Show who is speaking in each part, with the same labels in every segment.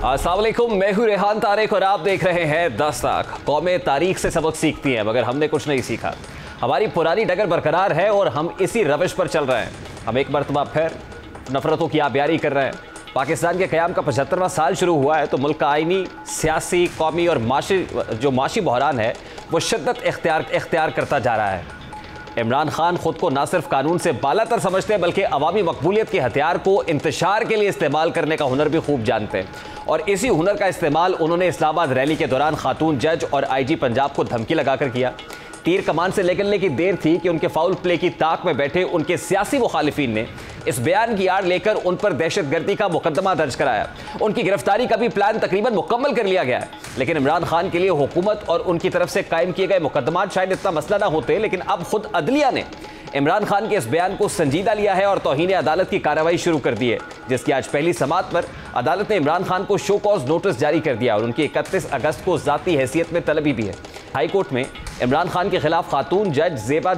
Speaker 1: अस्सलाम वालेकुम, मैं हूं रेहान तारिक और आप देख रहे हैं 10 तक। कौमें तारीख से सबक सीखती हैं मगर हमने कुछ नहीं सीखा। हमारी पुरानी डगर बरकरार है और हम इसी रविश पर चल रहे हैं। हम एक मरतबा फिर नफरतों की आबियारी कर रहे हैं। पाकिस्तान के क़याम का 75वां साल शुरू हुआ है तो मुल्क का आइनी, सियासी, कौमी और माशी बहरान है वो शिद्दत इख्तियार करता जा रहा है। इमरान खान खुद को ना सिर्फ कानून से बालातर समझते हैं बल्कि अवामी मकबूलियत के हथियार को इंतशार के लिए इस्तेमाल करने का हुनर भी खूब जानते हैं। और इसी हुनर का इस्तेमाल उन्होंने इस्लामाबाद रैली के दौरान खातून जज और IG पंजाब को धमकी लगाकर किया। तीर कमान से निकलने की देर थी कि उनके फाउल प्ले की ताक में बैठे उनके सियासी मुखालिफिन ने इस बयान की आड़ लेकर उन पर दहशतगर्दी का मुकदमा दर्ज कराया। उनकी गिरफ्तारी का भी प्लान तकरीबन मुकम्मल कर लिया गया है। लेकिन इमरान खान के लिए हुकूमत और उनकी तरफ से कायम किए गए मुकदमात शायद इतना मसला ना होते, लेकिन अब खुद अदलिया ने इमरान खान के इस बयान को संजीदा लिया है और तौहीन अदालत की कार्रवाई शुरू कर दी है, जिसकी आज पहली समाअत पर अदालत ने इमरान खान को शो कॉज नोटिस जारी कर दिया और उनकी 31 अगस्त को ज़ाती हैसियत में तलबी भी है। हाई कोर्ट में इमरान खान के खिलाफ खातून जज ज़ेबा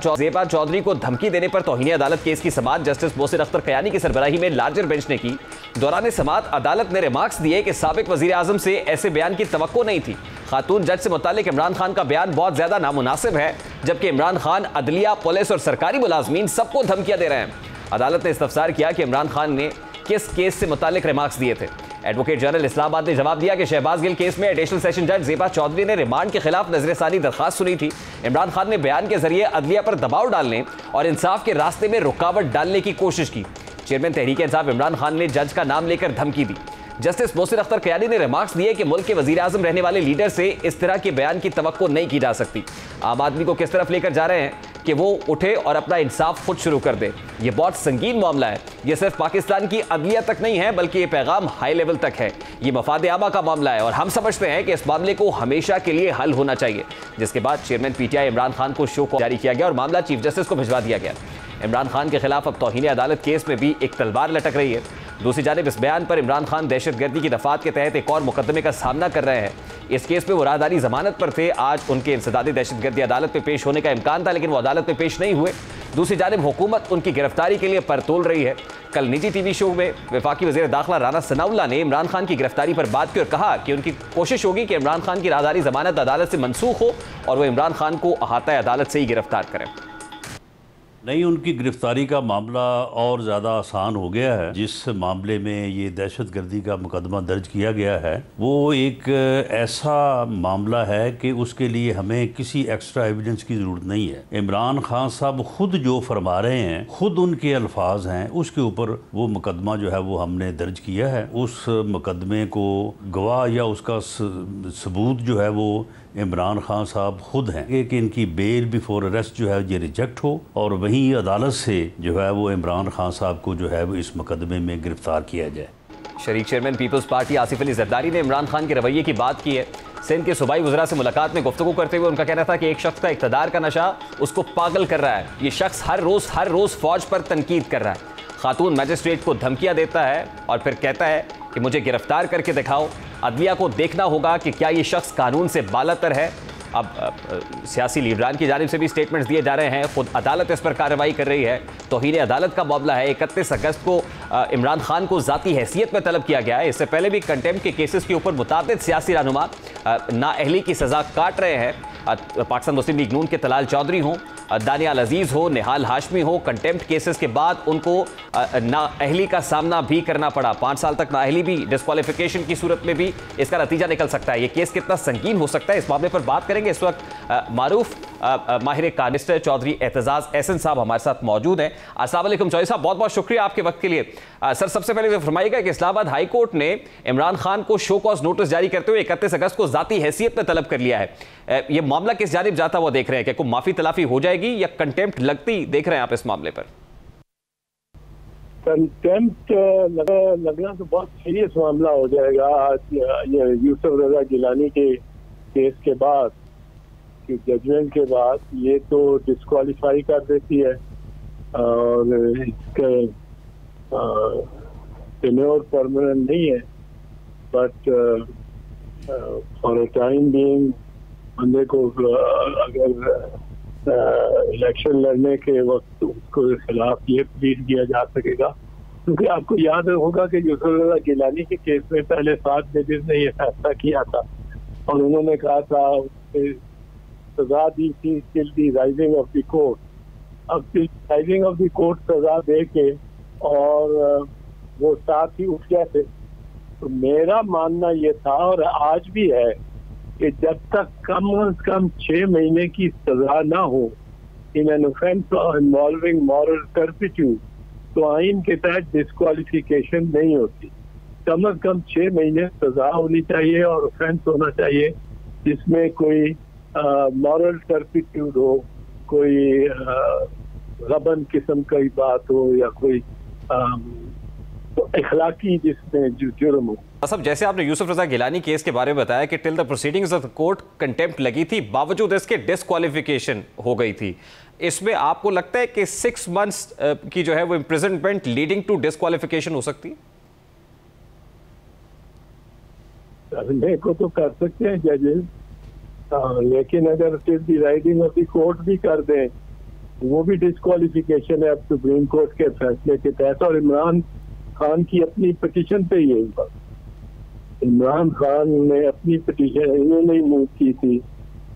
Speaker 1: चौधरी को धमकी देने पर तौहीन अदालत केस की समाअत जस्टिस मोहसिन अख्तर कयानी की सरबराही में लार्जर बेंच ने की। दौरान समाअत अदालत ने रिमार्क्स दिए कि साबिक वज़ीर आज़म से ऐसे बयान की तवक्को नहीं थी। खातून जज से मुतालिक इमरान खान का बयान बहुत ज़्यादा नामुनासिब है, जबकि इमरान खान अदलिया, पुलिस और सरकारी मुलाजमीन सबको धमकियाँ दे रहे हैं। अदालत ने इस्तफसार किया कि इमरान खान ने किस केस से मुतालिक रिमार्क्स दिए थे। एडवोकेट जनरल इस्लामाबाद ने जवाब दिया कि शहबाज गिल केस में एडिशनल सेशन जज ज़ेबा चौधरी ने रिमांड के खिलाफ नजरसानी दरखास्त सुनी थी। इमरान खान ने बयान के जरिए अदलिया पर दबाव डालने और इंसाफ के रास्ते में रुकावट डालने की कोशिश की। चेयरमैन तहरीक इंसाफ इमरान खान ने जज का नाम लेकर धमकी दी। जस्टिस मोहसिन अख्तर कयानी ने रिमार्क्स दिए कि मुल्क के वजीर आजम रहने वाले लीडर से इस तरह के बयान की तवक्को नहीं की जा सकती। आम आदमी को किस तरफ लेकर जा रहे हैं कि वो उठे और अपना इंसाफ खुद शुरू कर दे। ये बहुत संगीन मामला है। ये सिर्फ पाकिस्तान की अदलिया तक नहीं है बल्कि ये पैगाम हाई लेवल तक है। ये मफाद आमा का मामला है और हम समझते हैं कि इस मामले को हमेशा के लिए हल होना चाहिए। जिसके बाद चेयरमैन PTI इमरान खान को शो कॉज जारी किया गया और मामला चीफ जस्टिस को भिजवा दिया गया। इमरान खान के खिलाफ अब तौहीन अदालत केस में भी एक तलवार लटक रही है। दूसरी जानिब इस बयान पर इमरान खान दहशतगर्दी की दफात के तहत एक और मुकदमे का सामना कर रहे हैं। इस केस में वो राहदारी जमानत पर थे। आज उनके इंसदादी दहशतगर्दी अदालत में पेश होने का इम्कान था, लेकिन वो अदालत में पेश नहीं हुए। दूसरी जानिब हुकूमत उनकी गिरफ्तारी के लिए परतोल रही है। कल निजी TV शो में वफाकी वज़ीर दाखिला राना सनाउल्लाह ने इमरान खान की गिरफ्तारी पर बात की और कहा कि उनकी कोशिश होगी कि इमरान खान की राहदारी जमानत अदालत से मनसूख हो और वो इमरान खान को अहाता अदालत से ही गिरफ्तार करें।
Speaker 2: नहीं, उनकी गिरफ्तारी का मामला और ज़्यादा आसान हो गया है। जिस मामले में ये दहशतगर्दी का मुकदमा दर्ज किया गया है वो एक ऐसा मामला है कि उसके लिए हमें किसी एक्स्ट्रा एविडेंस की ज़रूरत नहीं है। इमरान खान साहब खुद जो फरमा रहे हैं, खुद उनके अल्फाज हैं, उसके ऊपर वो मुकदमा जो है वो हमने दर्ज किया है। उस मुकदमे को गवाह या उसका सबूत जो है वो इमरान खान साहब खुद हैं कि इनकी बेल बिफोर अरेस्ट जो है ये रिजेक्ट हो और वहीं अदालत से जो है वो इमरान खान साहब को जो है वो इस मुकदमे में गिरफ्तार किया जाए।
Speaker 1: शरीक चेयरमैन पीपल्स पार्टी आसिफ अली जरदारी ने इमरान खान के रवैये की बात की है। सिंध के सूबाई वज़रा से मुलाकात में गुफ्तगू करते हुए उनका कहना था कि एक शख्स का इक़्तिदार का नशा उसको पागल कर रहा है। ये शख्स हर रोज़ फौज पर तनकीद कर रहा है। खातून मैजिस्ट्रेट को धमकियाँ देता है और फिर कहता है कि मुझे गिरफ्तार करके दिखाओ। अदलिया को देखना होगा कि क्या ये शख्स कानून से बालातर है। अब सियासी लीडरान की जानिब से भी स्टेटमेंट्स दिए जा रहे हैं। खुद अदालत इस पर कार्रवाई कर रही है। तौहीन अदालत का मामला है। 31 अगस्त को इमरान खान को ज़ाती हैसियत में तलब किया गया है। इससे पहले भी कंटेम्प्ट के केसेस के ऊपर मुताबिद सियासी रहनुमा नाअहली की सज़ा काट रहे हैं। पाकिस्तान मुस्लिम लीग नून के तलाल चौधरी हों, दानियाल अजीज़ हो, निहाल हाशमी हो, कंटेम्प्ट केसेस के बाद उनको नाअहली का सामना भी करना पड़ा। 5 साल तक नाअहली भी डिस्क्वालिफिकेशन की सूरत में भी इसका नतीजा निकल सकता है। ये केस कितना संगीन हो सकता है इस मामले पर बात करेंगे। इस वक्त मारूफ माहिर कानिस्टर चौधरी एतजाज़ एहसन साहब हमारे साथ मौजूद हैं। अस्सलाम वालेकुम चौधरी साहब, बहुत बहुत शुक्रिया आपके वक्त के लिए। सर, सबसे पहले फरमाइएगा कि इस्लामाबाद हाई कोर्ट ने इमरान खान को शो कॉज नोटिस जारी करते हुए 31 अगस्त को ज़ाती हैसियत में तलब कर लिया है। ये मामला किस जानिब जाता हुआ देख रहे हैं? क्या कोई माफ़ी तलाफी हो जाएगी या कंटेम्प्ट लगती देख रहे हैं आप इस मामले पर?
Speaker 3: कंटेम्प्ट लगना तो बहुत सीरियस मामला हो जाएगा। ये यूसुफ रजा गिलानी के केस के बाद, जजमेंट के बाद, ये तो डिस्क्वालीफाई कर देती है और इसका टेन्योर परमानेंट नहीं है। But for a time being बंदे को अगर इलेक्शन लड़ने के वक्त उसको खिलाफ ये प्लीड किया जा सकेगा क्योंकि आपको याद होगा कि यूसुफ रज़ा गिलानी के केस में पहले 7 जजेस ने यह फैसला किया था और उन्होंने कहा था सजा दी थी till the rising of the court. अब राइजिंग ऑफ द कोर्ट सजा दे के और वो साथ ही उठ गए थे। तो मेरा मानना ये था और आज भी है कि जब तक कम से कम 6 महीने की सजा ना हो in an offence involving moral turpitude तो आइन के तहत डिस्क्वालिफिकेशन नहीं होती। कम से कम 6 महीने सजा होनी चाहिए और ऑफेंस होना चाहिए जिसमें कोई मॉरल टर्पिट्यूड हो, कोई गबन किस्म की बात हो या कोई इखलाकी जिसमें जुर्म हो।
Speaker 1: सब जैसे आपने यूसुफ रजा गिलानी केस के बारे में बताया कि till the proceedings of the court contempt लगी थी, बावजूद इसके डिस्क्वालिफिकेशन हो गई थी। इसमें आपको लगता है कि 6 मंथ्स की जो है वो इम्प्रिजनमेंट लीडिंग टू डिस्क्वालिफिकेशन हो सकती है?
Speaker 3: करने को तो कर सकते हैं जजेस, लेकिन अगर till the rising of the court भी कर दें वो भी डिस्क्वालिफिकेशन है अब सुप्रीम कोर्ट के फैसले के तहत। और इमरान खान की अपनी पिटीशन पे यही बात, इमरान खान ने अपनी पिटीशन इन्होंने मूव की थी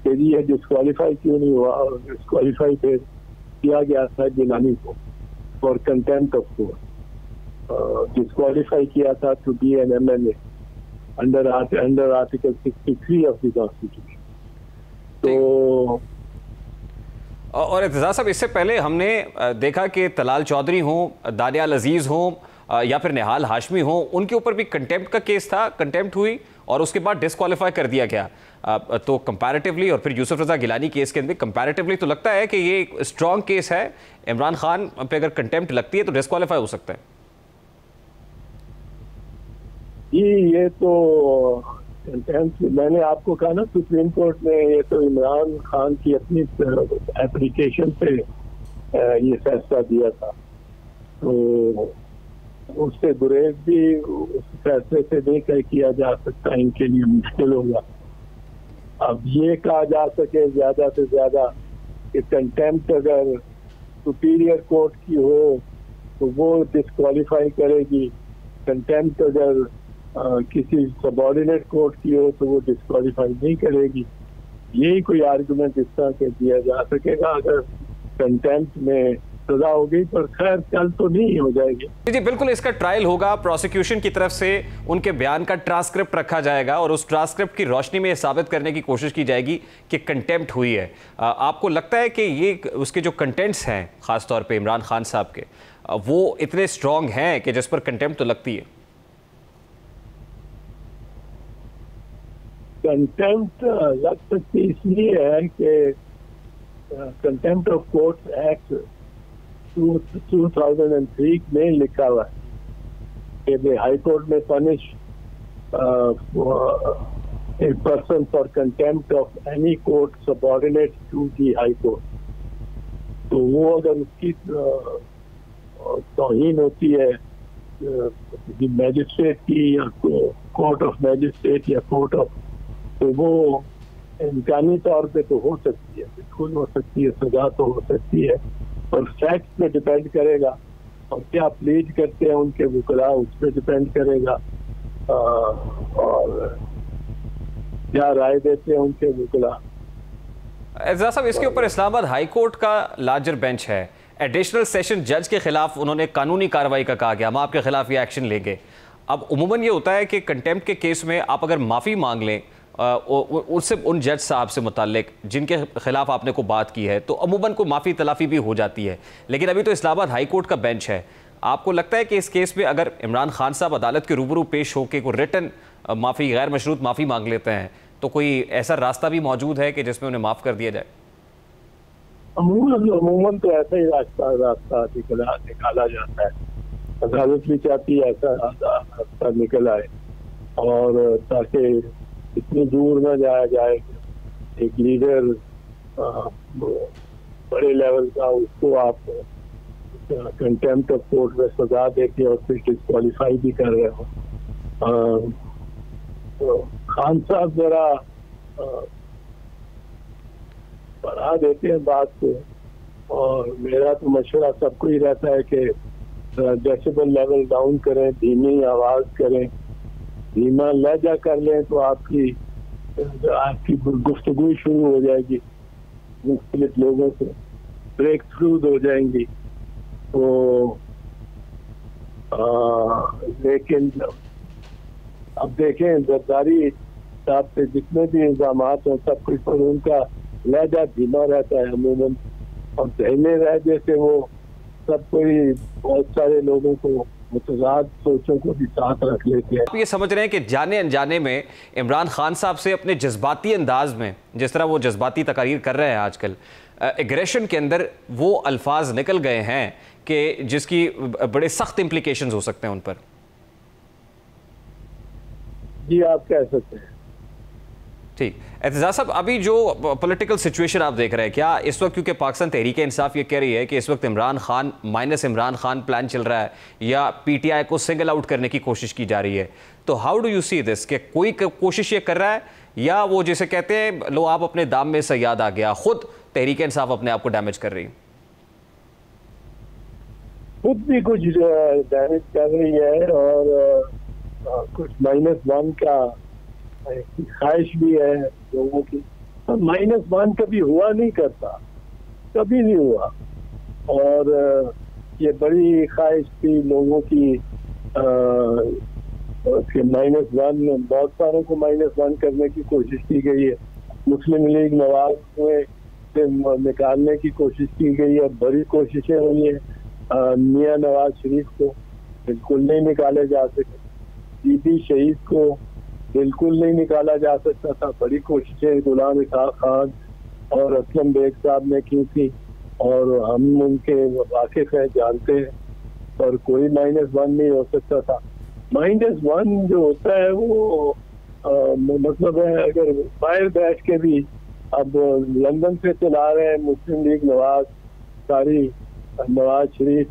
Speaker 3: कि जी ये डिस्क्वालीफाई क्यों नहीं हुआ, और डिस्क्वालीफाई फिर किया गया था गिलानी को for contempt of court, disqualify किया था to be an MLA under article 63 of the constitution. तो
Speaker 1: और इत्तेज़ार साहब, इससे पहले हमने देखा कि तलाल चौधरी हों, दानियाल अजीज़ हों या फिर निहाल हाशमी हों, उनके ऊपर भी कंटेम्प्ट का केस था, कंटेम्प्ट हुई और उसके बाद डिस्क्वालीफाई कर दिया गया। तो कंपैरेटिवली, और फिर यूसुफ रज़ा गिलानी केस के अंदर कंपैरेटिवली तो लगता है कि ये एक स्ट्रॉन्ग केस है। इमरान खान पे अगर कंटेम्प्ट लगती है तो डिस्क्वालीफाई हो सकता है।
Speaker 3: ये तो कंटेम्प्ट मैंने आपको कहा ना, सुप्रीम कोर्ट ने ये तो इमरान खान की अपनी एप्लीकेशन पे ये फैसला दिया था, तो उससे गुरेज भी उस फैसले से नहीं किया जा सकता, इनके लिए मुश्किल होगा। अब ये कहा जा सके ज्यादा से ज्यादा कि कंटेम्प्ट अगर सुपीरियर कोर्ट की हो तो वो डिस्क्वालीफाई करेगी, कंटेम्प्ट अगर किसी सबऑर्डिनेट कोर्ट की हो तो वो डिस्क्वालीफाई नहीं करेगी। यही कोई आर्गुमेंट इस तरह के दिया जा सकेगा अगर कंटेम्प्ट में सजा हो गई, पर खैर कल तो नहीं हो जाएगी।
Speaker 1: जी बिल्कुल, इसका ट्रायल होगा, प्रोसिक्यूशन की तरफ से उनके बयान का ट्रांसक्रिप्ट रखा जाएगा और उस ट्रांसक्रिप्ट की रोशनी में यह साबित करने की कोशिश की जाएगी कि कंटेम्प्ट हुई है। आपको लगता है कि ये उसके जो कंटेंट्स हैं खासतौर पे इमरान खान साहब के, वो इतने स्ट्रॉन्ग हैं कि जिस पर कंटेम्प्ट तो लगती है?
Speaker 3: कंटेम्प्ट लग सकती इसलिए है कि कंटेम्प्ट ऑफ कोर्ट एक्ट 2003 में लिखा हुआ है कि हाई कोर्ट में punish a person for contempt of any court subordinate to the high court. तो वो अगर उसकी तौहीन होती है मैजिस्ट्रेट की या कोर्ट ऑफ मैजिस्ट्रेट या कोर्ट ऑफ, तो वो इम्कानी तौर पे तो हो सकती है, बिल्कुल हो सकती है, सजा तो हो सकती है, और फैक्ट पे डिपेंड करेगा और क्या प्लीड करते हैं उनके वकला उस पर डिपेंड करेगा, और क्या राय देते हैं उनके वकला।
Speaker 1: एजाज साहब, इसके ऊपर इस्लामाबाद हाई कोर्ट का लार्जर बेंच है, एडिशनल सेशन जज के खिलाफ उन्होंने कानूनी कार्रवाई का कहा गया, हम आपके खिलाफ ये एक्शन लेंगे। अब उमूमन ये होता है कि कंटेम्प्ट के केस में आप अगर माफ़ी मांग लें उससे उन जज साहब से मुताल्लिक जिनके खिलाफ आपने को बात की है, तो अमूमन को माफ़ी तलाफ़ी भी हो जाती है। लेकिन अभी तो इस्लामाबाद हाई कोर्ट का बेंच है, आपको लगता है कि इस केस में अगर इमरान खान साहब अदालत के रूबरू पेश होकर कोई रिटन माफ़ी, गैर मशरूत माफ़ी मांग लेते हैं, तो कोई ऐसा रास्ता भी मौजूद है कि जिसमें उन्हें माफ़ कर दिया जाए?
Speaker 3: अमूमन तो ऐसा ही रास्ता निकाला जाता है, अदालत भी चाहती है ऐसा रास्ता निकल आए, और ताकि इतनी दूर न जाया जाए। एक लीडर बड़े लेवल का, उसको आप कंटेम्प्ट ऑफ कोर्ट में सजा देके और फिर डिस्क्वालीफाई भी कर रहे हो। तो खान साहब जरा बढ़ा देते हैं बात को, और मेरा तो मशवरा सबको ही रहता है कि डेसिबल लेवल डाउन करें, धीमी आवाज करें, धीमा लहजा कर लें तो आपकी गुफ्तगू शुरू हो जाएगी, मुख्तलिफ लोगों से ब्रेक थ्रूज हो जाएंगी। तो लेकिन अब देखें जरदारी साहब पे जितने भी इल्जाम हैं सब कुछ पर उनका लहजा धीमा रहता है अमूमन, और धीमे लहजे से वो सब कोई बहुत सारे लोगों को मुतज़ाद सोचों को भी साथ रख लेते हैं।
Speaker 1: आप ये समझ रहे हैं कि जाने अनजाने में इमरान खान साहब से अपने जज्बाती अंदाज में, जिस तरह वो जज्बाती तकारीर कर रहे हैं आजकल, एग्रेशन के अंदर वो अल्फाज निकल गए हैं कि जिसकी बड़े सख्त इम्प्लीकेशंस हो सकते हैं उन पर?
Speaker 3: जी आप कह सकते हैं।
Speaker 1: ठीक, एतजाज साहब, अभी जो पॉलिटिकल सिचुएशन आप देख रहे हैं, क्या इस वक्त, क्योंकि पाकिस्तान तहरीक इंसाफ ये कह रही है कि इस वक्त इमरान खान माइनस इमरान खान प्लान चल रहा है या पीटीआई को सिंगल आउट करने की कोशिश की जा रही है, तो how do you see this? कि कोई कोशिश ये कर रहा है या वो जैसे कहते हैं लो आप अपने दाम में सयाद आ गया, खुद तहरीक इंसाफ अपने आप को डैमेज कर रही है?
Speaker 3: खुद भी कुछ डैमेज कर रही है और कुछ -1 का ख्वाहिश भी है लोगों की। -1 कभी हुआ नहीं करता, कभी नहीं हुआ, और ये बड़ी ख्वाहिश थी लोगों की कि -1, बहुत सारों को -1 करने की कोशिश की गई है। मुस्लिम लीग नवाज में से निकालने की कोशिश की गई है, बड़ी कोशिशें हुई हैं। मियां नवाज शरीफ को बिल्कुल नहीं निकाले जा सके, बीबी शहीद को बिल्कुल नहीं निकाला जा सकता था, बड़ी कोशिशें गुलाम इसाक खान और असलम बेग साहब ने की थी, और हम उनके वाकिफ हैं, जानते हैं, पर कोई -1 नहीं हो सकता था। -1 जो होता है वो मतलब है, अगर बाहर बैठ के भी अब लंदन से चला रहे हैं मुस्लिम लीग नवाज, सारी नवाज शरीफ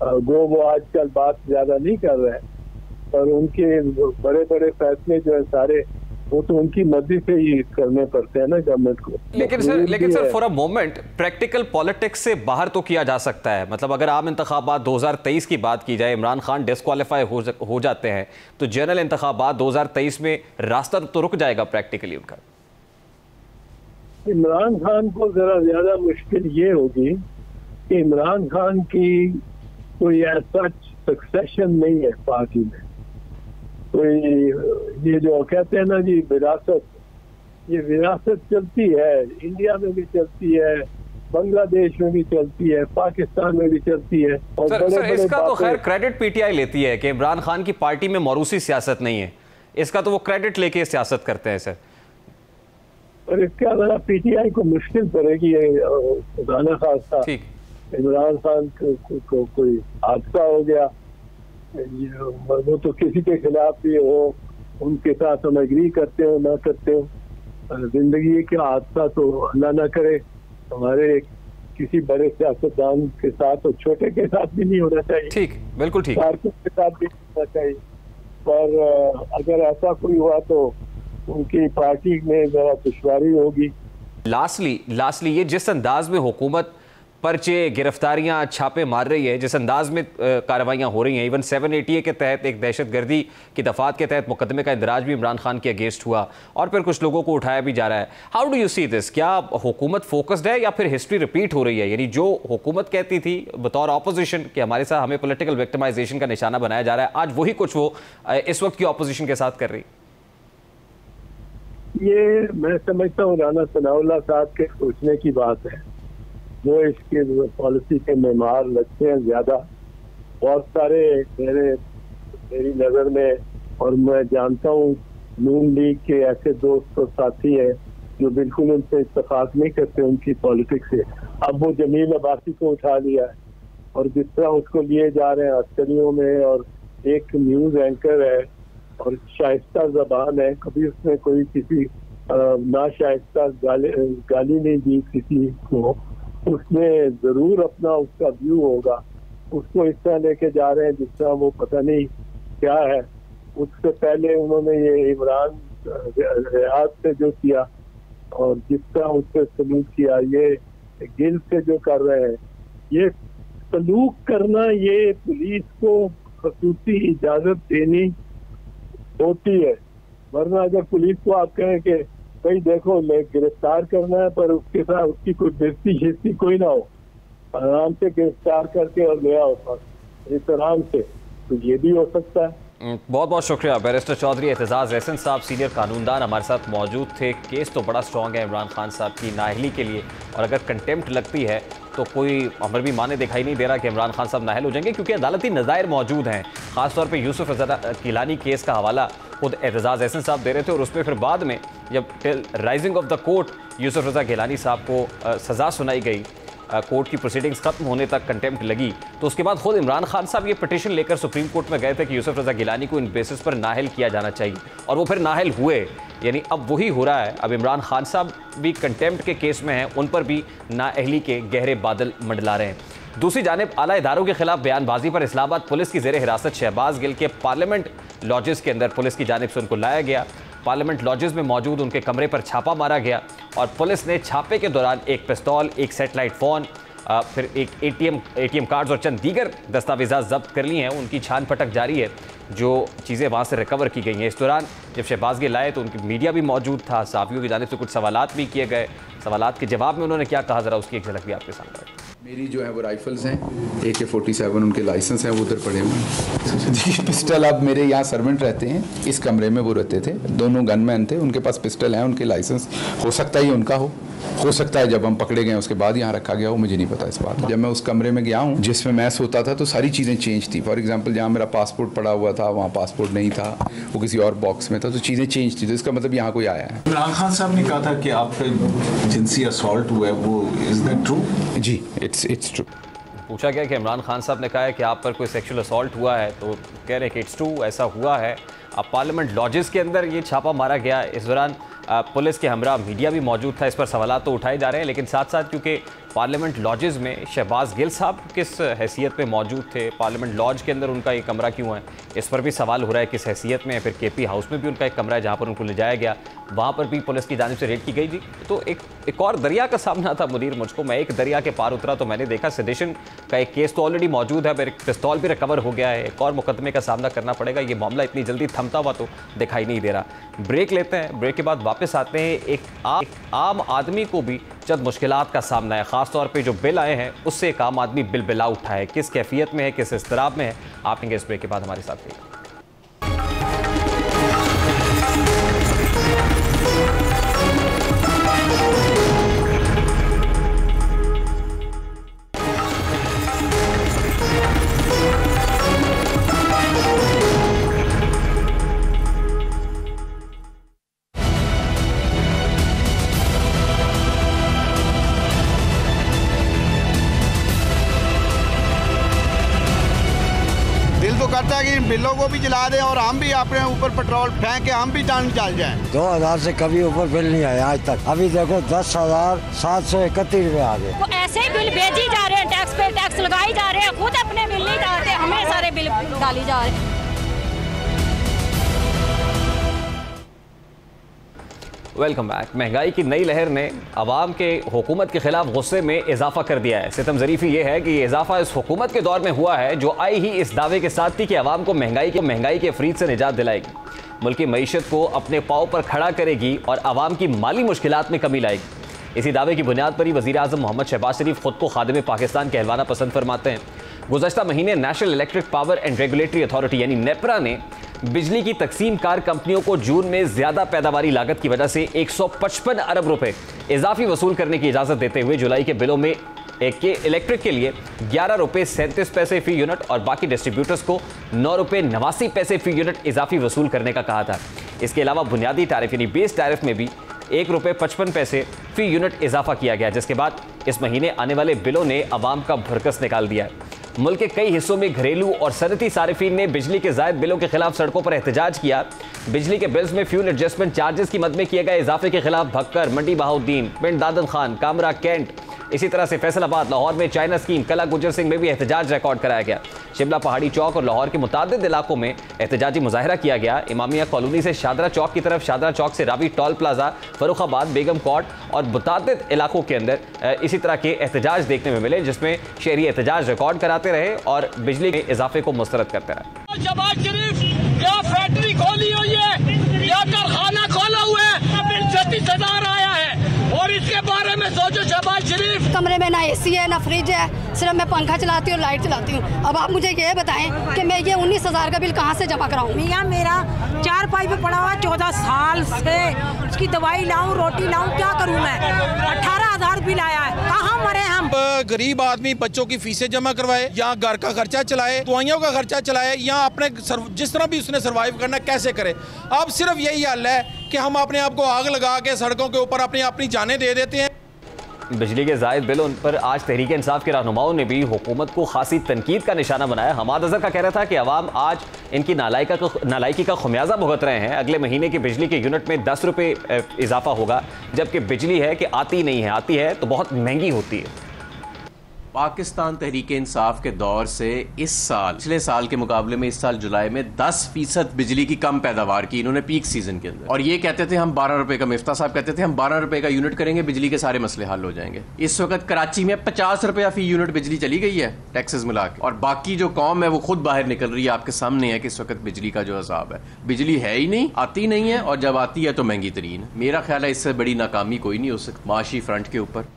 Speaker 3: गो वो आजकल बात ज्यादा नहीं कर रहे हैं, पर उनके बड़े बड़े फैसले जो है सारे वो तो उनकी मर्जी से ही करने पड़ते हैं ना गवर्नमेंट को।
Speaker 1: लेकिन sir for a moment practical politics से बाहर तो किया जा सकता है। मतलब अगर आम इंतखाबात 2023 की बात की जाए, इमरान खान डिस्क्वालीफाई हो जाते हैं, तो जनरल इंतखाबात 2023 में रास्ता तो रुक जाएगा प्रैक्टिकली उनका।
Speaker 3: इमरान खान को जरा ज्यादा मुश्किल ये होगी कि इमरान खान की कोई ऐसा सक्सेशन नहीं है पार्टी में। कोई ये जो कहते हैं ना जी विरासत, ये विरासत चलती है, इंडिया में भी चलती है, बांग्लादेश में भी चलती है, पाकिस्तान में भी चलती है। और
Speaker 1: सर, इसका तो खैर क्रेडिट पीटीआई लेती है कि इमरान खान की पार्टी में मौरूसी सियासत नहीं है, इसका तो वो क्रेडिट लेके सियासत करते हैं सर।
Speaker 3: और इसके अलावा पीटीआई को मुश्किल पड़ेगी खुदा खास्ता इमरान खान को कोई हादसा हो गया, वो तो किसी के खिलाफ भी हो, उनके साथ हम एग्री करते हो ना करते हो, जिंदगी का हादसा तो अल्लाह ना करे हमारे किसी बड़े सियासतदान के साथ और छोटे के साथ भी नहीं होना चाहिए।
Speaker 1: ठीक, बिल्कुल ठीक,
Speaker 3: कारकुन के साथ भी होना चाहिए। पर अगर ऐसा कोई हुआ तो उनकी पार्टी में जरा दुश्वारी होगी।
Speaker 1: लास्टली ये जिस अंदाज में हुकूमत पर्चे, गिरफ्तारियां, छापे मार रही है, जिस अंदाज में कार्रवाइयां हो रही हैं, इवन 780 के तहत एक दहशतगर्दी की दफात के तहत मुकदमे का इंदराज भी इमरान खान के अगेंस्ट हुआ और फिर कुछ लोगों को उठाया भी जा रहा है। How do you see this? क्या हुकूमत फोकस्ड है या फिर हिस्ट्री रिपीट हो रही है? यानी जो हुकूमत कहती थी बतौर ऑपोजिशन कि हमारे साथ हमें पॉलिटिकल विक्टिमाइजेशन का निशाना बनाया जा रहा है, आज वही कुछ वो इस वक्त की ऑपोजिशन के साथ कर रही।
Speaker 3: ये मैं समझता हूँ राना सनाउल्लाह साहब के सोचने की बात है, वो इसके पॉलिसी के मेमार लगते हैं ज्यादा। बहुत सारे मेरी नजर में, और मैं जानता हूँ नून लीग के ऐसे दोस्त और साथी हैं जो बिल्कुल उनसे इत्तेफाक नहीं करते उनकी पॉलिटिक्स से। अब वो जमील अब्बासी को उठा लिया है और जिस तरह उसको लिए जा रहे हैं अस्करियों में, और एक न्यूज एंकर है और शाइस्ता जबान है, कभी उसने कोई किसी नाशाइस्ता गाली नहीं दी किसी को, उसने जरूर अपना उसका व्यू होगा, उसको इस तरह लेके जा रहे हैं जिस तरह वो पता नहीं क्या है। उससे पहले उन्होंने ये इमरान रियाद से जो किया और जिस तरह उससे सलूक किया, ये गिल से जो कर रहे हैं, ये सलूक करना ये पुलिस को खसूसी इजाजत देनी होती है, वरना अगर पुलिस को आप कहें कि भाई देखो गिरफ्तार करना है पर उसके साथ उसकी कोई बेइज्जती शिस्ती कोई ना हो, आराम से गिरफ्तार करके और ले आओ इस आराम से, तो ये भी हो सकता है।
Speaker 1: बहुत बहुत शुक्रिया बैरिस्टर चौधरी एतजाज़ एहसन साहब, सीनियर कानूनदान हमारे साथ मौजूद थे। केस तो बड़ा स्ट्रॉन्ग है इमरान खान साहब की नाअहली के लिए, और अगर कंटेम्प्ट लगती है तो कोई अमर भी माने दिखाई नहीं दे रहा कि इमरान खान साहब नाअहल हो जाएंगे, क्योंकि अदालती नज़ायर मौजूद हैं। ख़ासतौर पर यूसुफ रज़ा गिलानी केस का हवाला खुद एतजाज़ एहसन साहब दे रहे थे, और उसमें फिर बाद में जब till rising of the court Yusuf Raza Gilani साहब को सज़ा सुनाई गई, कोर्ट की प्रोसीडिंग्स खत्म होने तक कंटेम्प्ट लगी, तो उसके बाद खुद इमरान खान साहब ये पिटीशन लेकर सुप्रीम कोर्ट में गए थे कि यूसुफ रज़ा गिलानी को इन बेसिस पर नाअहल किया जाना चाहिए, और वो फिर नाअहल हुए। यानी अब वही हो रहा है, अब इमरान खान साहब भी कंटेम्प्ट के केस में हैं, उन पर भी नाअहली के गहरे बादल मंडला रहे हैं। दूसरी जानिब आला इदारों के खिलाफ बयानबाजी पर इस्लामाबाद पुलिस की ज़ेर हिरासत शहबाज गिल के पार्लियामेंट लॉजेस के अंदर पुलिस की जानिब से उनको लाया गया। पार्लियामेंट लॉजेस में मौजूद उनके कमरे पर छापा मारा गया, और पुलिस ने छापे के दौरान एक पिस्तौल, एक सेटेलाइट फ़ोन, फिर एक एटीएम कार्ड्स और चंद दीगर दस्तावेज़ात जब्त कर लिए हैं। उनकी छान पटक जारी है, जो चीज़ें वहाँ से रिकवर की गई हैं। इस दौरान जब शहबाज गिल आए तो उनकी मीडिया भी मौजूद था, सहाफ़ियों की जानिब से कुछ सवालात भी किए गए। सवालात के जवाब में उन्होंने क्या कहा, ज़रा उसकी एक झलक भी आपके सामने है।
Speaker 4: मेरी जो है वो राइफल्स हैं, AK-47 उनके लाइसेंस हैं, वो उधर पड़े हुए हैं। पिस्टल अब मेरे यहाँ सर्वेंट रहते हैं, इस कमरे में वो रहते थे, दोनों गनमैन थे, उनके पास पिस्टल है, उनके लाइसेंस हो सकता है उनका हो सकता है जब हम पकड़े गए उसके बाद यहाँ रखा गया हो, मुझे नहीं पता इस बात। जब मैं उस कमरे में गया हूँ जिसमें मैं सोता था तो सारी चीज़ें चेंज थी। फॉर एग्जांपल जहाँ मेरा पासपोर्ट पड़ा हुआ था वहाँ पासपोर्ट नहीं था, वो किसी और बॉक्स में था, तो चीज़ें चेंज थी। तो इसका मतलब यहाँ कोई आया है।
Speaker 5: इमरान खान साहब ने कहा था कि आप पे जिनसी असॉल्ट हुआ है, वो इज दैट ट्रू?
Speaker 4: जी, इट्स ट्रू।
Speaker 1: पूछा गया कि इमरान खान साहब ने कहा है कि आप पर कोई सेक्सुअल असॉल्ट हुआ है, तो कह रहे हैं कि इट्स ट्रू, ऐसा हुआ है। अब पार्लियामेंट लॉजेस के अंदर ये छापा मारा गया। इस दौरान पुलिस के हमरा मीडिया भी मौजूद था। इस पर सवालात तो उठाए जा रहे हैं, लेकिन साथ साथ क्योंकि पार्लियामेंट लॉजेस में शहबाज गिल साहब किस हैसियत में मौजूद थे, पार्लियामेंट लॉज के अंदर उनका ये कमरा क्यों है, इस पर भी सवाल हो रहा है किस हैसियत में है। फिर KP हाउस में भी उनका एक कमरा है जहाँ पर उनको ले जाया गया, वहाँ पर भी पुलिस की जानिब से रेड की गई। जी, तो एक और दरिया का सामना था मुनीर मुझको। मैं एक दरिया के पार उतरा तो मैंने देखा सेडिशन का एक केस तो ऑलरेडी मौजूद है, मेरे पिस्तौल भी रिकवर हो गया है, एक और मुकदमे का सामना करना पड़ेगा। ये मामला इतनी जल्दी थमता हुआ तो दिखाई नहीं दे रहा। ब्रेक लेते हैं, ब्रेक के बाद वापस आते हैं। एक आम आदमी को भी चंद मुश्किलात का सामना है, ख़ासतौर पे जो बिल आए हैं उससे एक आम आदमी बिलबिला उठा है। किस कैफियत में है, किस इस्तराब में है, आप इस ब्रेक के बाद हमारे साथ रहिए।
Speaker 6: करता है कि इन बिलों को भी जला दे और हम भी अपने ऊपर पेट्रोल फेंक के हम भी जान चल जाएं।
Speaker 7: 2000 से कभी ऊपर बिल नहीं आया आज तक। अभी देखो 10,731 रुपए आ गए।
Speaker 8: तो ऐसे ही बिल भेजी जा रहे हैं, टैक्स पे टैक्स लगाई जा रहे हैं, खुद अपने बिल नहीं डालते, हमें सारे बिल डाली जा रहे हैं।
Speaker 1: Welcome back. महंगाई की नई लहर ने अवाम के हुकूमत के खिलाफ गुस्से में इजाफा कर दिया है। सितम ज़रीफ़ी ये है कि ये इजाफा इस हुकूमत के दौर में हुआ है जो आई ही इस दावे के साथ थी कि अवाम को महंगाई के फरीद से निजात दिलाएगी, मुल्क की मईशत को अपने पाँव पर खड़ा करेगी और अवाम की माली मुश्किलात में कमी लाएगी। इसी दावे की बुनियाद पर ही वज़ीर आज़म मोहम्मद शहबाज शरीफ खुद को खादिम पाकिस्तान कहलवाना पसंद फरमाते हैं। गुज़श्ता महीने national electric power and regulatory authority यानी नेपरा ने बिजली की तकसीम कार कंपनियों को जून में ज़्यादा पैदावारी लागत की वजह से 155 अरब रुपए इजाफी वसूल करने की इजाज़त देते हुए जुलाई के बिलों में इलेक्ट्रिक के लिए 11 रुपये 37 पैसे फी यूनिट और बाकी डिस्ट्रीब्यूटर्स को 9 रुपये 89 पैसे फी यूनिट इजाफी वसूल करने का कहा था। इसके अलावा बुनियादी टैरिफ यानी बेस टैरिफ में भी 1 रुपये 55 पैसे फी यूनिट इजाफा किया गया, जिसके बाद इस महीने आने वाले बिलों ने अवाम का भुरकस निकाल दिया है। मुल्क के कई हिस्सों में घरेलू और सनती सारिफीन ने बिजली के ज़ायद बिलों के खिलाफ सड़कों पर एहतजाज किया। बिजली के बिल्स में फ्यूल एडजस्टमेंट चार्जेस की मद में किए गए इजाफे के खिलाफ भक्कर, मंडी बहाउद्दीन, पिंड दादन खान, कामरा, कैंट, इसी तरह से फैसलाबाद, लाहौर में चाइना स्कीम, कला गुजर सिंह में भी एहतजाज रिकॉर्ड कराया गया। शिमला पहाड़ी चौक और लाहौर के मुतादिद इलाकों में एहतजाजी मुजाहरा किया गया। इमामिया कॉलोनी से शादरा चौक की तरफ, शादरा चौक से रावी टोल प्लाजा, फर्रुखाबाद, बेगम कोर्ट और मुतादिद इलाकों के अंदर इसी तरह के एहतजाज देखने में मिले, जिसमें शहरी एहतजाज रिकॉर्ड कराते रहे और बिजली के इजाफे को मुस्तरद करते रहे।
Speaker 9: शहबाज शरीफ क्या फैक्ट्री खोली हुई है या कारखाना खोला हुआ है, बिल 36,000 आया है और इसके बारे में सोचो। शहबाज शरीफ
Speaker 8: कमरे में ना एसी है ना फ्रिज है, सिर्फ मैं पंखा चलाती हूँ, लाइट चलाती हूँ। अब आप मुझे ये बताएं कि मैं ये 19,000 का बिल कहाँ से जमा कराऊँ?
Speaker 10: मियाँ मेरा 4 पाई पे पड़ा हुआ 14 साल से, उसकी दवाई लाऊं, रोटी लाऊं, क्या करूँ मैं? 18,000 बिल आया है, कहाँ मरे हम?
Speaker 11: गरीब आदमी बच्चों की फीसें जमा करवाए, यहाँ घर का खर्चा चलाए, दवाइयों का खर्चा चलाए, यहाँ अपने जिस तरह भी उसने सर्वाइव करना कैसे करे। अब सिर्फ यही हल है कि हम अपने आप को आग लगा के सड़कों के ऊपर अपनी जानें दे देते हैं।
Speaker 1: बिजली के जायद बिलों पर आज तहरीक इंसाफ के रहनुमाओं ने भी हुकूमत को खासी तनकीद का निशाना बनाया। हमाद अजहर का कहना था कि अवाम आज इनकी नालायकी का खुमियाजा भुगत रहे हैं। अगले महीने की बिजली के यूनिट में 10 रुपये इजाफा होगा, जबकि बिजली है कि आती नहीं है, आती है तो बहुत महंगी होती है।
Speaker 12: पाकिस्तान तहरीक इंसाफ के दौर से इस साल, पिछले साल के मुकाबले में इस साल जुलाई में 10% बिजली की कम पैदावार की इन्होंने पीक सीजन के अंदर। और ये कहते थे हम 12 रुपए का, मिफ्ता साहब कहते थे हम 12 रुपए का यूनिट करेंगे, बिजली के सारे मसले हल हो जाएंगे। इस वक्त कराची में 50 रुपया फी यूनिट बिजली चली गई है टैक्सेस मिला के, और बाकी जो कौम है वो खुद बाहर निकल रही है। आपके सामने है कि इस वक्त बिजली का जो अजाब है, बिजली है ही नहीं, आती नहीं है, और जब आती है तो महंगी तरीन है। मेरा ख्याल है इससे बड़ी नाकामी कोई नहीं हो सकती माशी फ्रंट के ऊपर।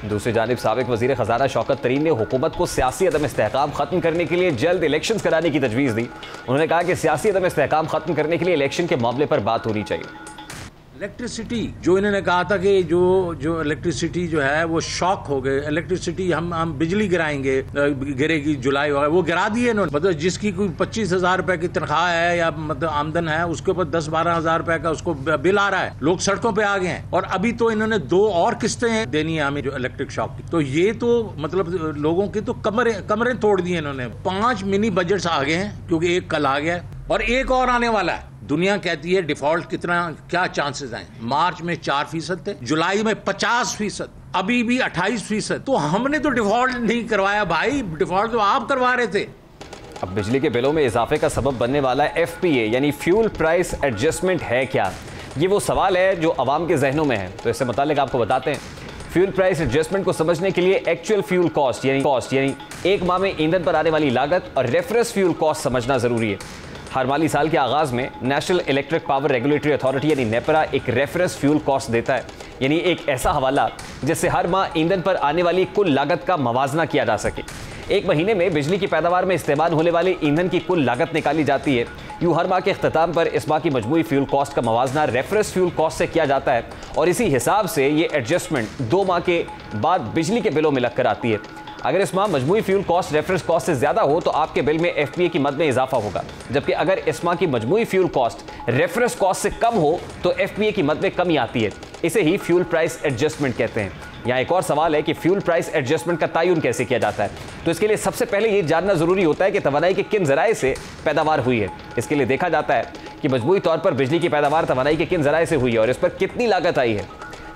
Speaker 1: दूसरी जानिब साबिक वज़ीर ख़ज़ाना शौकत तरीन ने हुकूमत को सियासी अदम इस्तेहकाम ख़त्म करने के लिए जल्द इलेक्शन कराने की तजवीज़ दी। उन्होंने कहा कि सियासी अदम इस्तेहकाम ख़त्म करने के लिए इलेक्शन के मामले पर बात होनी चाहिए।
Speaker 2: इलेक्ट्रिसिटी जो इन्होंने कहा था कि जो इलेक्ट्रिसिटी जो है वो शॉक हो गए, इलेक्ट्रिसिटी हम बिजली गिराएंगे, गिरेगी जुलाई होगा, वो गिरा दिए इन्होंने। मतलब जिसकी कोई 25,000 रुपए की तनख्वाह है या मतलब आमदन है, उसके ऊपर 10-12 हज़ार रुपए का उसको बिल आ रहा है, लोग सड़कों पे आ गए हैं। और अभी तो इन्होंने 2 और किस्तें देनी है हमें जो इलेक्ट्रिक शॉक की। तो ये तो मतलब लोगों की तो कमरे तोड़ दिए इन्होंने। 5 मिनी बजट्स आ गए हैं, क्योंकि एक कल आ गया और एक और आने वाला है। दुनिया कहती है डिफॉल्ट क्या चांसेस हैं। मार्च में 4% थे, जुलाई में 50%, अभी भी 28%। तो हमने तो डिफॉल्ट नहीं करवाया भाई, डिफॉल्ट तो आप करवा रहे थे।
Speaker 1: अब बिजली के बिलों में इजाफे का सबब बनने वाला FPA यानी फ्यूल प्राइस एडजस्टमेंट है क्या? ये वो सवाल है जो आवाम के जहनों में है। तो इससे मुतालिक आपको बताते हैं। फ्यूल प्राइस एडजस्टमेंट को समझने के लिए एक्चुअल फ्यूल कॉस्ट यानी एक माह में ईंधन पर आने वाली लागत और रेफरेंस फ्यूल कॉस्ट समझना जरूरी है। हर माली साल के आगाज में national electric power regulatory authority यानी नेपरा एक रेफरेंस फ्यूल कॉस्ट देता है, यानी एक ऐसा हवाला जिससे हर माह ईंधन पर आने वाली कुल लागत का मवाजना किया जा सके। एक महीने में बिजली की पैदावार में इस्तेमाल होने वाले ईंधन की कुल लागत निकाली जाती है। यूँ हर माह के इख्तिताम पर इस माह की मजमूई फ्यूल कॉस्ट का मवाजना रेफरेंस फ्यूल कॉस्ट से किया जाता है और इसी हिसाब से ये एडजस्टमेंट 2 माह के बाद बिजली के बिलों में लगकर आती है। अगर इस माह मजमूई फ्यूल कॉस्ट रेफरेंस कॉस्ट से ज्यादा हो तो आपके बिल में FPA की मद में इजाफा होगा, जबकि अगर इस माह की मजमूई फ्यूल कॉस्ट रेफरेंस कॉस्ट से कम हो तो FPA की मद में कमी आती है। इसे ही फ्यूल प्राइस एडजस्टमेंट कहते हैं। यहाँ एक और सवाल है कि फ्यूल प्राइस एडजस्टमेंट का तयन कैसे किया जाता है। तो इसके लिए सबसे पहले ये जानना जरूरी होता है कि तवानाई के किन जराए से पैदावार हुई है। इसके लिए देखा जाता है कि मजमूई तौर पर बिजली की पैदावार तवानाई के किन जराए से हुई है और इस पर कितनी लागत आई है।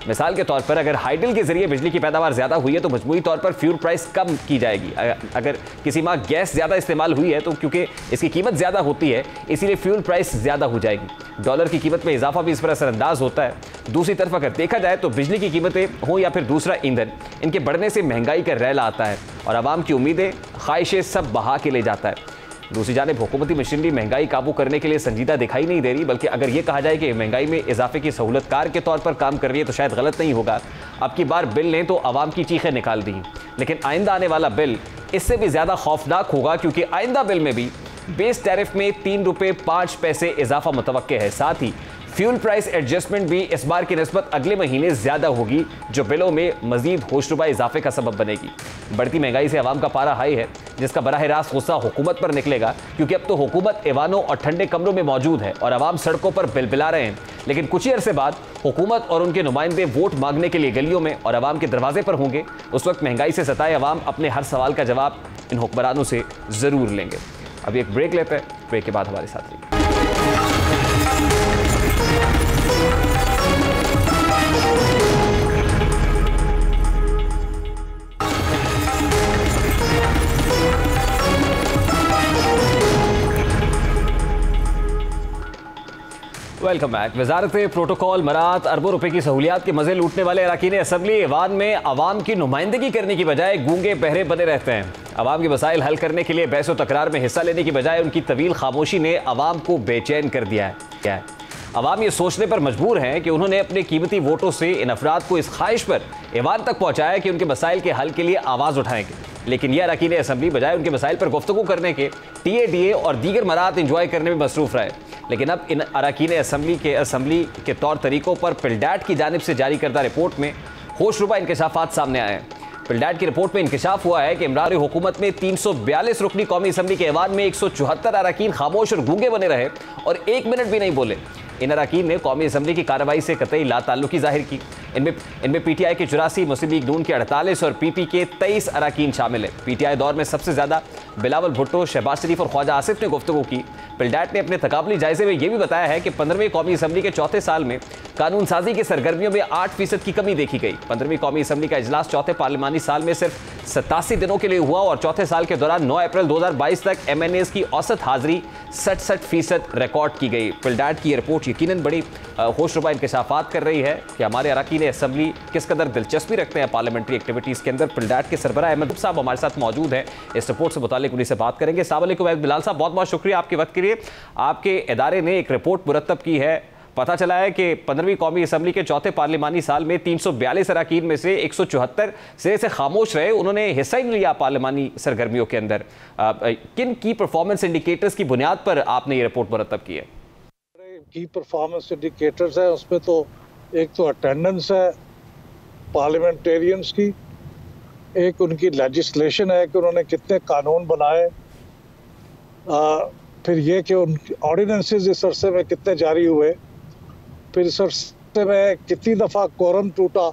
Speaker 1: मिसाल के तौर पर अगर हाइडल के जरिए बिजली की पैदावार ज्यादा हुई है तो मजमूई तौर पर फ्यूल प्राइस कम की जाएगी। अगर किसी माह गैस ज्यादा इस्तेमाल हुई है तो क्योंकि इसकी कीमत ज्यादा होती है इसीलिए फ्यूल प्राइस ज्यादा हो जाएगी। डॉलर की कीमत में इजाफा भी इस पर असरअंदाज होता है। दूसरी तरफ अगर देखा जाए तो बिजली की कीमतें हो या फिर दूसरा ईंधन, इनके बढ़ने से महंगाई का रैला आता है और आवाम की उम्मीदें ख्वाहिशें सब बहा के ले जाता है। दूसरी जानिब हुकूमती मशीनरी महंगाई काबू करने के लिए संजीदा दिखाई नहीं दे रही, बल्कि अगर ये कहा जाए कि महंगाई में इजाफे की सहूलतकार के तौर पर काम कर रही है तो शायद गलत नहीं होगा। अब की बार बिल ने तो आवाम की चीखें निकाल दी, लेकिन आइंदा आने वाला बिल इससे भी ज़्यादा खौफनाक होगा, क्योंकि आइंदा बिल में भी बेस टैरिफ में 3 रुपये 5 पैसे इजाफा मुतवक्के है। साथ ही फ्यूल प्राइस एडजस्टमेंट भी इस बार की निस्बत अगले महीने ज्यादा होगी, जो बिलों में मजीद होशरुबा इजाफे का सबब बनेगी। बढ़ती महंगाई से आवाम का पारा हाई है, जिसका बराह रास्त गुस्सा हुकूमत पर निकलेगा, क्योंकि अब तो हुकूमत ऐवानों और ठंडे कमरों में मौजूद है और आवाम सड़कों पर बिलबिला रहे हैं। लेकिन कुछ ही अरसे बाद हुकूमत और उनके नुमाइंदे वोट मांगने के लिए गलियों में और आवाम के दरवाजे पर होंगे। उस वक्त महंगाई से सताए आवाम अपने हर सवाल का जवाब इन हुक्मरानों से जरूर लेंगे। अभी एक ब्रेक लेते हैं, ब्रेक के बाद हमारे साथ रहिए। Welcome back. वजारत प्रोटोकॉल मरात अरबों रुपए की सहूलियात के मजे लूटने वाले अरकान असम्बली ऐवान में अवाम की नुमाइंदगी करने की बजाय गूंगे बहरे बने रहते हैं। अवाम के मसाइल हल करने के लिए बहस व तकरार में हिस्सा लेने की बजाय उनकी तवील खामोशी ने अवाम को बेचैन कर दिया है। अवाम ये सोचने पर मजबूर हैं कि उन्होंने अपने कीमती वोटों से इन अफराद को इस ख्वाहिश पर ऐवान तक पहुंचाया कि उनके मसाइल के हल के लिए आवाज़ उठाएंगे, लेकिन यह अरकान असम्बली बजाय उनके मसाइल पर गुफ्तगू करने के TADA और दीगर मरात इंजॉय करने में मसरूफ रहे। लेकिन अब इन अरकान असम्बली के तौर तरीकों पर पिलडैट की जानिब से जारी करदा रिपोर्ट में होशरुबा इंकशाफात सामने आए हैं। पिलडैट की रिपोर्ट में इंकशाफ हुआ है कि इमरान हुकूमत में 342 रुकनी कौमी असम्बली के ऐवान में 174 अरकान खामोश और गूंगे बने रहे और 1 मिनट भी नहीं बोले। इन अरकान ने कौमी असम्बली की कार्रवाई से कतई लाताल्लुकी जाहिर की। इनमें PTI के 84, मुस्लिम लीग नून के 48 और PP के 23 अरकान शामिल है। PTI दौर में सबसे ज़्यादा बिलावल भुट्टो, शहबाज शरीफ और ख्वाजा आसिफ ने गुफ्तगू की। पिलडैट ने अपने तकाबली जायजे में यह भी बताया है कि 15वीं कौमी असम्बली के चौथे साल में कानून साजी की सरगर्मियों में 8% की कमी देखी गई। 15वीं कौमी असम्बली का इजलास चौथे पार्लिमानी साल में सिर्फ 87 दिनों के लिए हुआ और चौथे साल के दौरान 9 अप्रैल 2022 तक MNAs की औसत हाजिरी 67% रिकॉर्ड की गई। पिलडैट की रिपोर्ट यकीनन बड़ी होशरुबा इंकशाफात कर रही है कि हमारे अरकान असम्बली किस कदर दिलचस्पी रखते हैं पार्लियामेंट्री एक्टिविटीज़ के अंदर। पिलडैट के सरबराह अहमद साहब हमारे साथ मौजूद हैं, इस रिपोर्ट से मुतालिक उन्हीं से बात करेंगे। अस्सलाम वालेकुम बिलाल साहब, बहुत बहुत शुक्रिया आपके वक्त के लिए। आपके इदारे ने एक रिपोर्ट मुरतब की है, पता चला है कि 15वीं कौमी असम्बली के चौथे पार्लिमानी साल में 342 अरकान में से 174 सिरे से खामोश रहे, उन्होंने हिस्सा ही नहीं लिया पार्लिमानी सरगर्मियों के अंदर। किन की परफॉर्मेंस इंडिकेटर्स की बुनियाद पर आपने ये रिपोर्ट मुरतब की है?
Speaker 13: की परफॉर्मेंस इंडिकेटर्स है, उसमें तो एक तो अटेंडेंस है पार्लियामेंटेरियंस की, एक उनकी लेजिस्लेशन है कि उन्होंने कितने कानून बनाए, फिर ये कि उनके ऑर्डिनेंसेस इस अरसे में कितने जारी हुए, फिर इस अरसे में कितनी दफ़ा कोरम टूटा,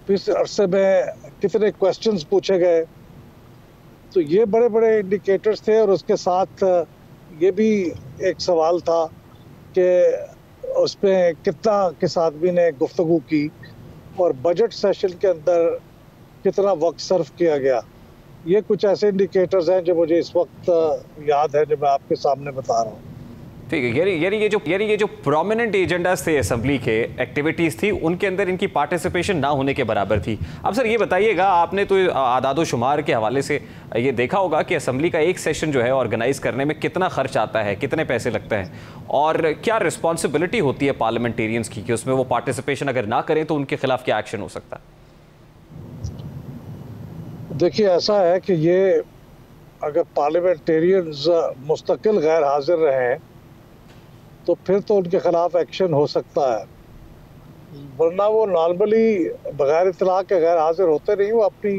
Speaker 13: फिर इस अरसे में कितने क्वेश्चंस पूछे गए। तो ये बड़े बड़े इंडिकेटर्स थे और उसके साथ ये भी एक सवाल था कि उसमें कितना किस आदमी ने गुफ्तगू की और बजट सेशन के अंदर कितना वक्त सर्व किया गया। ये कुछ ऐसे इंडिकेटर्स हैं जो मुझे इस वक्त याद है, जो मैं आपके सामने बता रहा हूँ।
Speaker 1: ठीक है, यानी ये जो प्रोमिनेंट एजेंडास थे असम्बली के, एक्टिविटीज़ थी, उनके अंदर इनकी पार्टिसिपेशन ना होने के बराबर थी। अब सर ये बताइएगा, आपने तो आदादो शुमार के हवाले से ये देखा होगा कि असम्बली का एक सेशन जो है ऑर्गेनाइज करने में कितना खर्च आता है, कितने पैसे लगते हैं और क्या रिस्पॉन्सिबिलिटी होती है पार्लियामेंटेरियंस की कि उसमें वो पार्टिसिपेशन अगर ना करें तो उनके खिलाफ क्या एक्शन हो सकता है?
Speaker 13: देखिए, ऐसा है कि ये अगर पार्लियामेंटेरियंस मुस्तकिल गैर हाजिर रहे तो फिर तो उनके खिलाफ एक्शन हो सकता है, वरना वो नॉर्मली बगैर इतला के गैर हाजिर होते नहीं, वो अपनी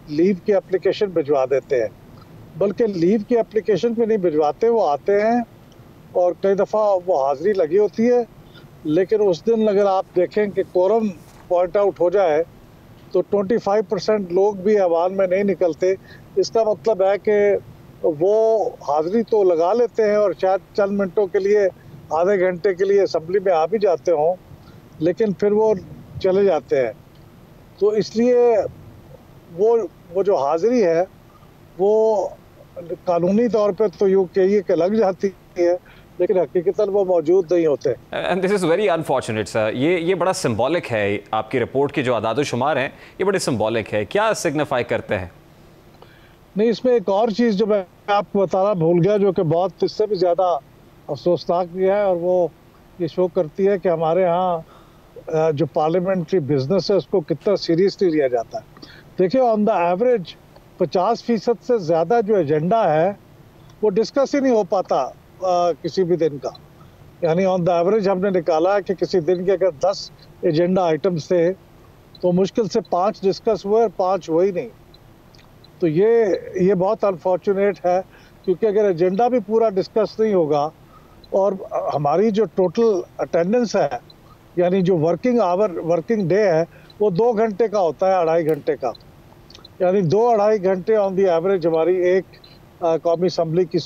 Speaker 13: लीव की एप्लीकेशन भिजवा देते हैं। बल्कि लीव की एप्लीकेशन भी नहीं भिजवाते, वो आते हैं और कई दफ़ा वो हाजिरी लगी होती है, लेकिन उस दिन अगर आप देखें कि कोरम पॉइंट आउट हो जाए तो 25% लोग भी ऐवान में नहीं निकलते। इसका मतलब है कि वो हाजिरी तो लगा लेते हैं और शायद चंद मिनटों के लिए, आधे घंटे के लिए असम्बली में आ भी जाते हों, लेकिन फिर वो चले जाते हैं। तो इसलिए वो जो हाजिरी है वो कानूनी तौर पे तो यूँ कहिए कि लग जाती है, लेकिन हकीकतन वो मौजूद नहीं होते।
Speaker 1: And this is very unfortunate sir. ये बड़ा सिंबॉलिक है, आपकी रिपोर्ट के जो आदाद शुमार हैं ये बड़े सिंबॉलिक है, क्या सिग्निफाई करते हैं?
Speaker 13: नहीं, इसमें एक और चीज़ जो मैं आपको बताना भूल गया, जो कि बहुत इससे भी ज़्यादा अफसोसनाक भी है, और वो ये शो करती है कि हमारे यहाँ जो पार्लियामेंट्री बिजनेस है उसको कितना सीरियसली लिया जाता है। देखिए, ऑन द एवरेज 50% से ज़्यादा जो एजेंडा है वो डिस्कस ही नहीं हो पाता किसी भी दिन का। यानी ऑन द एवरेज हमने निकाला है कि किसी दिन के अगर 10 एजेंडा आइटम्स थे तो मुश्किल से 5 डिस्कस हुए और 5 हुए ही नहीं। तो ये बहुत अनफॉर्चुनेट है, क्योंकि अगर एजेंडा भी पूरा डिस्कस नहीं होगा और हमारी जो टोटल अटेंडेंस है, यानी जो वर्किंग डे है, वो 2 घंटे का होता है, 2.5 घंटे का, यानी 2-2.5 घंटे ऑन दी एवरेज हमारी एक कौमी असम्बली की।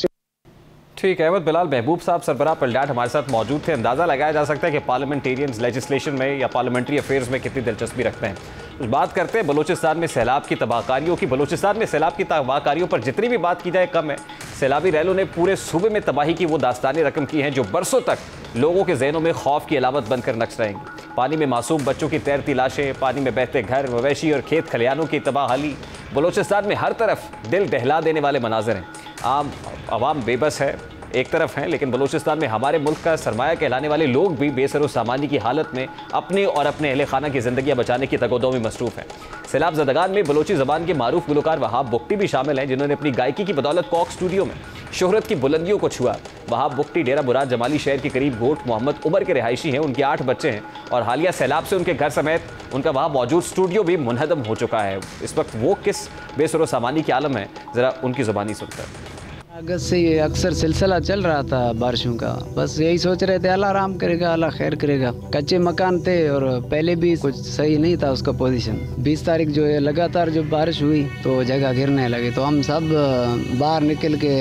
Speaker 1: ठीक है, अहमद बिलाल महबूब साहब सरबराह पिलडैट हमारे साथ मौजूद थे। अंदाज़ा लगाया जा सकता है कि पार्लियामेंटेरियंस लेजिस्लेशन में या पार्लियामेंट्री अफेयर्स में कितनी दिलचस्पी रखते हैं। कुछ बात करते हैं बलूचिस्तान में सैलाब की तबाहकारियों की। बलूचिस्तान में सैलाब की तबाहकारियों पर जितनी भी बात की जाए कम है। सैलाबी रैलों ने पूरे सूबे में तबाही की वो दास्तानें रकम की हैं जो बरसों तक लोगों के जहनों में खौफ की अलामत बनकर नक्श रहेंगी। पानी में मासूम बच्चों की तैरती लाशें, पानी में बहते घर, मवेशी और खेत खलियानों की तबाहाली। बलूचिस्तान में हर तरफ दिल दहला देने वाले मनाजर हैं। आम आवाम बेबस है एक तरफ हैं, लेकिन बलूचिस्तान में हमारे मुल्क का सरमाया कहलाने वाले लोग भी बेसरो सामानी की हालत में अपनी और अपने अहले खाना की ज़िंदगियाँ बचाने की तगोदों में मसरूफ़ हैं। सैलाब ज़दगान में बलोची ज़बान के मारूफ गुलकार वहाब बुख्ती भी शामिल हैं, जिन्होंने अपनी गायकी की बदौलत कॉक स्टूडियो में शोहरत की बुलंदियों को छुआ। वहाब बुख्ती डेरा मुराद जमाली शहर के करीब गोट मोहम्मद उमर के रिहायशी हैं। उनके 8 बच्चे हैं और हालिया सैलाब से उनके घर समेत उनका वहाँ मौजूद स्टूडियो भी मुनहदम हो चुका है। इस वक्त वो किस बेसरो सामानी के आलम है, ज़रा उनकी ज़ुबानी सुनकर।
Speaker 14: अगस्त से ये अक्सर सिलसिला चल रहा था बारिशों का, बस यही सोच रहे थे अल्लाह आराम करेगा, अल्लाह खैर करेगा। कच्चे मकान थे और पहले भी कुछ सही नहीं था उसका पोजीशन। 20 तारीख जो है लगातार जब बारिश हुई तो जगह गिरने लगी, तो हम सब बाहर निकल के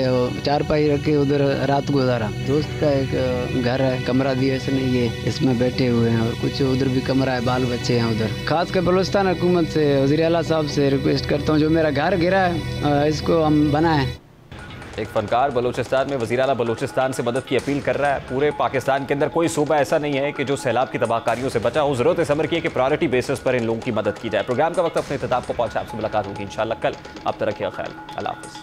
Speaker 14: चारपाई रखे उधर रात गुजारा। दोस्त का एक घर है, कमरा दिया इसने, ये इसमें बैठे हुए हैं और कुछ उधर भी कमरा है, बाल बच्चे हैं उधर। खास कर बलूचिस्तान हुकूमत से, वज़ीर आला साहब से रिक्वेस्ट करता हूँ जो मेरा घर गिरा है इसको हम बनाएं।
Speaker 1: एक फनकार बलूचिस्तान में वज़ीर आला बलूचिस्तान से मदद की अपील कर रहा है। पूरे पाकिस्तान के अंदर कोई सूबा ऐसा नहीं है कि जो सैलाब की तबाहकारियों से बचा हो। ज़रूरत इस अमर की है कि प्रायोरिटी बेसिस पर इन लोगों की मदद की जाए। प्रोग्राम का वक्त अपने इख्तिताम को पहुंचा, आपसे मुलाकात होगी इंशाअल्लाह कल। अब तक रखिए ख्याल, अल्लाह हाफ़िज़।